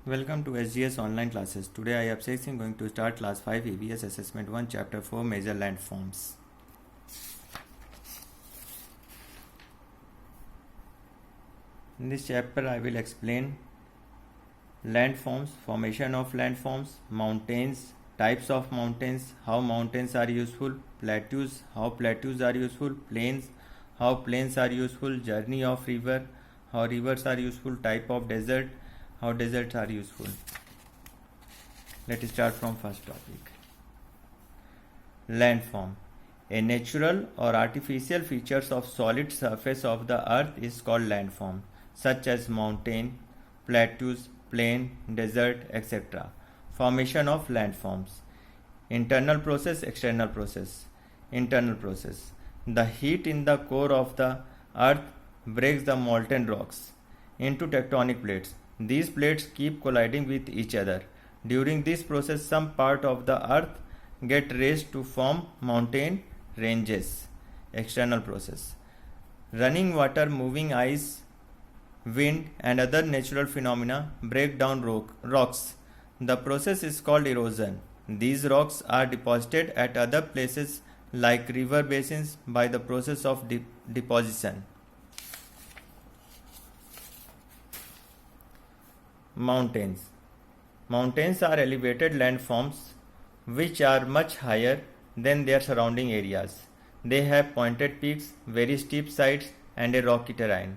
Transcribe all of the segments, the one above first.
Welcome to SGS online classes. Today I am Singh going to start class 5 EVS assessment 1 chapter 4 major landforms. In this chapter I will explain landforms, formation of landforms, mountains, types of mountains, how mountains are useful, plateaus, how plateaus are useful, plains, how plains are useful, journey of river, how rivers are useful, type of desert, how deserts are useful. Let us start from first topic. Landform. A natural or artificial features of solid surface of the earth is called landform, such as mountain, plateaus, plain, desert, etc. Formation of landforms. Internal process, external process. Internal process. The heat in the core of the earth breaks the molten rocks into tectonic plates. These plates keep colliding with each other. During this process, some part of the earth get raised to form mountain ranges. External process. Running water, moving ice, wind and other natural phenomena break down rocks. The process is called erosion. These rocks are deposited at other places like river basins by the process of deposition. Mountains. Mountains are elevated landforms which are much higher than their surrounding areas. They have pointed peaks, very steep sides and a rocky terrain.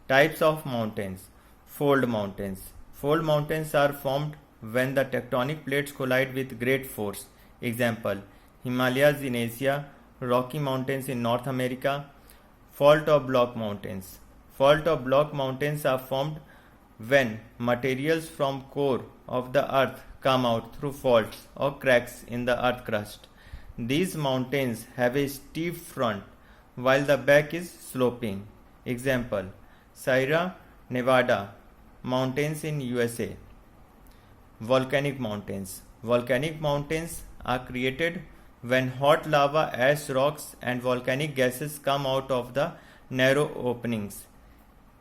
Types of mountains. Fold mountains. Fold mountains are formed when the tectonic plates collide with great force. Example: Himalayas in Asia, Rocky Mountains in North America. Fault or block mountains. Fault or block mountains are formed when materials from core of the earth come out through faults or cracks in the earth crust. These mountains have a steep front while the back is sloping. Example: Sierra Nevada mountains in USA. Volcanic mountains. Volcanic mountains are created when hot lava, ash, rocks and volcanic gases come out of the narrow openings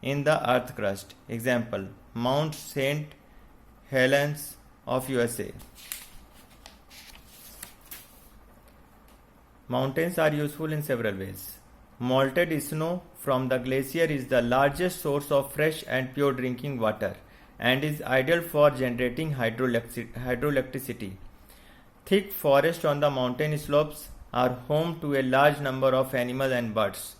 in the earth crust. Example: Mount St. Helens of USA. Mountains are useful in several ways. Melted snow from the glacier is the largest source of fresh and pure drinking water and is ideal for generating hydroelectricity. Thick forests on the mountain slopes are home to a large number of animals and birds.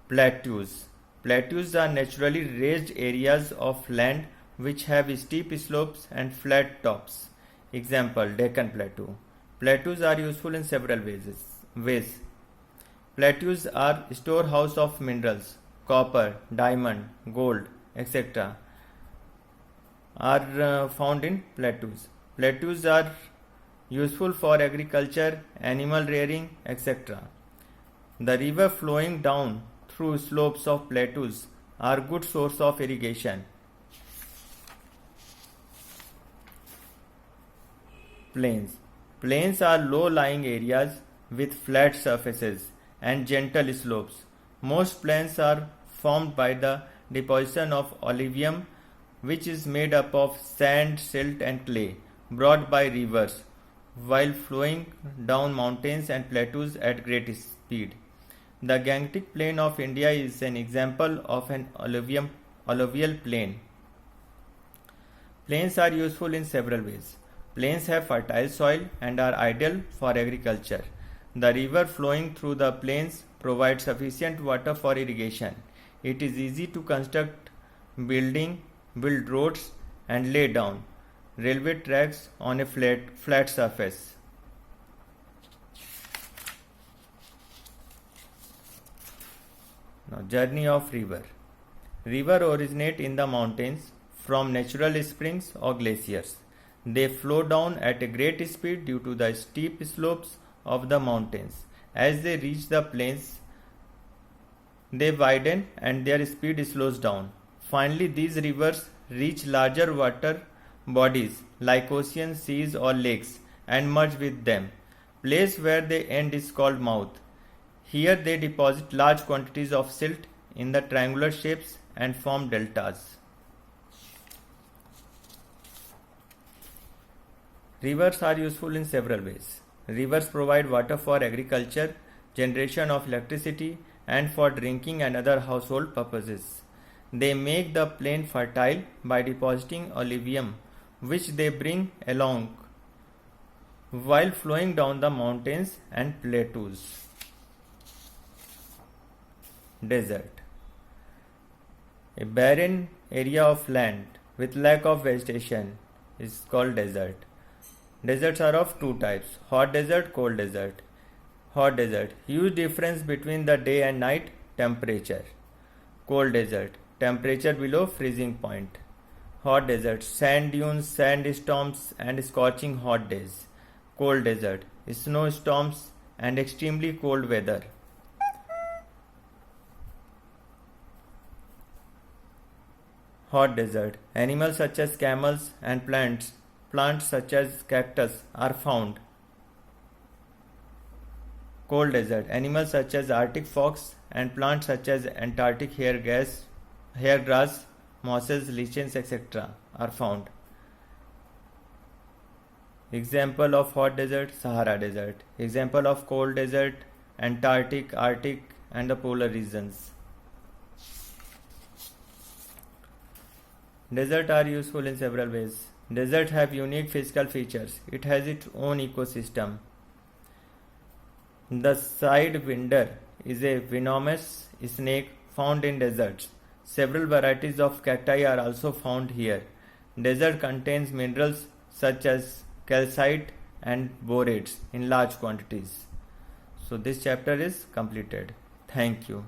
Plateaus. Plateaus are naturally raised areas of land which have steep slopes and flat tops. Example: Deccan Plateau. Plateaus are useful in several ways. Plateaus are storehouse of minerals, copper, diamond, gold, etc. are found in plateaus. Plateaus are useful for agriculture, animal rearing, etc. The river flowing down through slopes of plateaus are good source of irrigation. Plains. Plains are low-lying areas with flat surfaces and gentle slopes. Most plains are formed by the deposition of alluvium, which is made up of sand, silt and clay brought by rivers while flowing down mountains and plateaus at great speed. The Gangetic Plain of India is an example of an alluvial plain. Plains are useful in several ways. Plains have fertile soil and are ideal for agriculture. The river flowing through the plains provides sufficient water for irrigation. It is easy to construct, build roads and lay down railway tracks on a flat surface. Now, journey of river. River originate in the mountains from natural springs or glaciers. They flow down at a great speed due to the steep slopes of the mountains. As they reach the plains, they widen and their speed slows down. Finally, these rivers reach larger water bodies like oceans, seas or lakes and merge with them. Place where they end is called mouth. Here they deposit large quantities of silt in the triangular shapes and form deltas. Rivers are useful in several ways. Rivers provide water for agriculture, generation of electricity, and for drinking and other household purposes. They make the plain fertile by depositing alluvium, which they bring along while flowing down the mountains and plateaus. Desert. A barren area of land with lack of vegetation is called desert. Deserts are of two types: hot desert, cold desert. Hot desert, huge difference between the day and night temperature. Cold desert, temperature below freezing point. Hot desert, sand dunes, sandstorms, and scorching hot days. Cold desert, snowstorms and extremely cold weather. Hot desert, animals such as camels and plants such as cactus are found. Cold desert, animals such as Arctic fox and plants such as Antarctic hairgrass, mosses, lichens, etc. are found. Example of hot desert, Sahara desert. Example of cold desert, Antarctic, Arctic and the polar regions. Deserts are useful in several ways. Deserts have unique physical features. It has its own ecosystem. The sidewinder is a venomous snake found in deserts. Several varieties of cacti are also found here. Desert contains minerals such as calcite and borates in large quantities. So this chapter is completed. Thank you.